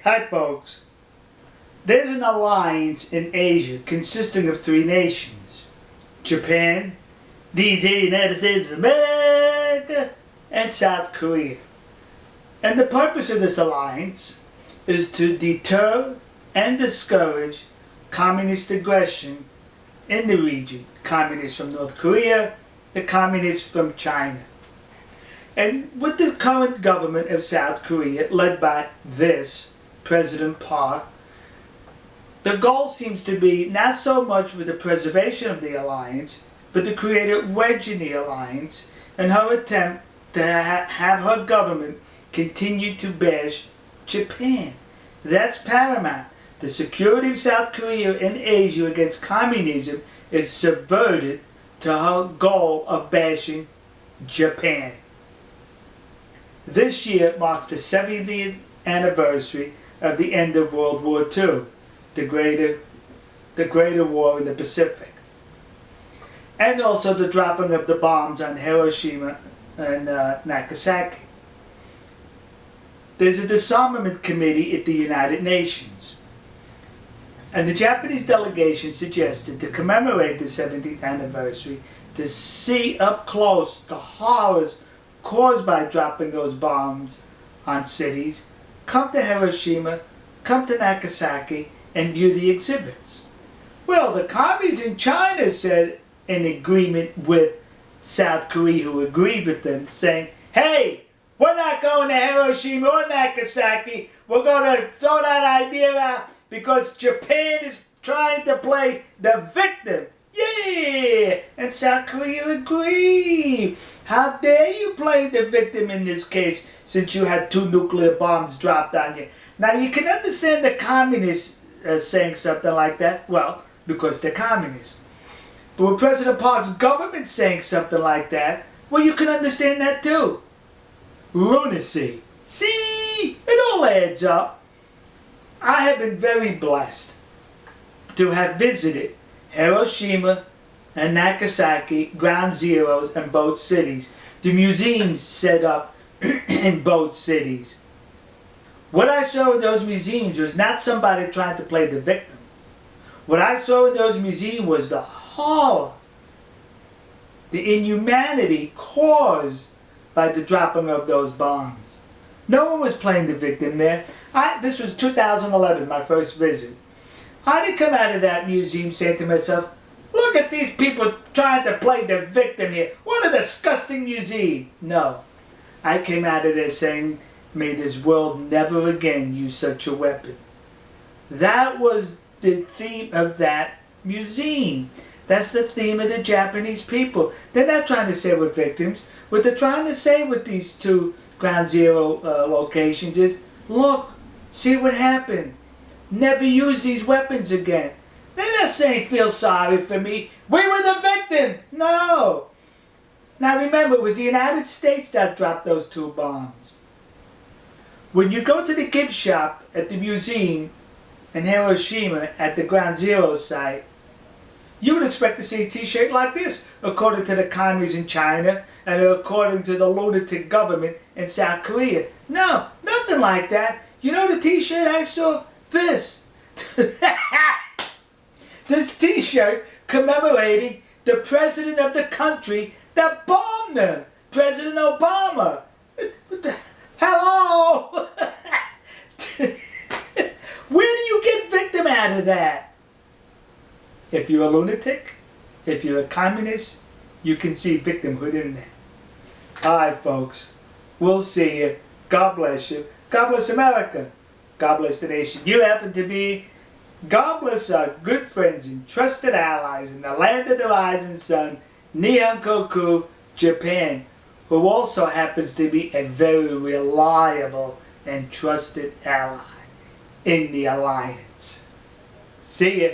Hi folks. There's an alliance in Asia consisting of three nations: Japan, the United States of America, and South Korea. And the purpose of this alliance is to deter and discourage communist aggression in the region. Communists from North Korea, the communists from China. And with the current government of South Korea, led by this President Park, the goal seems to be not so much with the preservation of the alliance, but to create a wedge in the alliance and her attempt to have her government continue to bash Japan. That's paramount. The security of South Korea and Asia against communism is subverted to her goal of bashing Japan. This year marks the 70th anniversary of the end of World War II, the greater war in the Pacific, and also the dropping of the bombs on Hiroshima and Nagasaki. There's a disarmament committee at the United Nations, and the Japanese delegation suggested to commemorate the 70th anniversary to see up close the horrors caused by dropping those bombs on cities, come to Hiroshima, come to Nagasaki, and view the exhibits. Well, the commies in China said, in agreement with South Korea, who agreed with them, saying, hey, we're not going to Hiroshima or Nagasaki. We're going to throw that idea out because Japan is trying to play the victim. Yeah! And South Korea agreed. How dare you play the victim in this case, since you had 2 nuclear bombs dropped on you? Now, you can understand the communists saying something like that. Well, because they're communists. But with President Park's government saying something like that, well, you can understand that too. Lunacy. See? It all adds up. I have been very blessed to have visited Hiroshima and Nagasaki, ground zeros in both cities. The museums set up in both cities. What I saw in those museums was not somebody trying to play the victim. What I saw in those museums was the horror, the inhumanity caused by the dropping of those bombs. No one was playing the victim there. This was 2011, my first visit. I didn't come out of that museum saying to myself, look at these people trying to play the victim here. What a disgusting museum. No. I came out of there saying, may this world never again use such a weapon. That was the theme of that museum. That's the theme of the Japanese people. They're not trying to say we're victims. What they're trying to say with these 2 ground zero locations is, look, see what happened. Never use these weapons again. They're not saying feel sorry for me. We were the victim. No. Now remember, it was the United States that dropped those 2 bombs. When you go to the gift shop at the museum in Hiroshima at the ground zero site, you would expect to see a t-shirt like this, according to the commies in China and according to the lunatic government in South Korea. No, nothing like that. You know the t-shirt I saw? This. This t-shirt commemorating the president of the country that bombed them, President Obama. Hello! Where do you get victim out of that? If you're a lunatic, if you're a communist, you can see victimhood in there. Alright folks, we'll see you. God bless you. God bless America. God bless the nation you happen to be. God bless our good friends and trusted allies in the land of the rising sun, Nihonkoku, Japan, who also happens to be a very reliable and trusted ally in the alliance. See ya.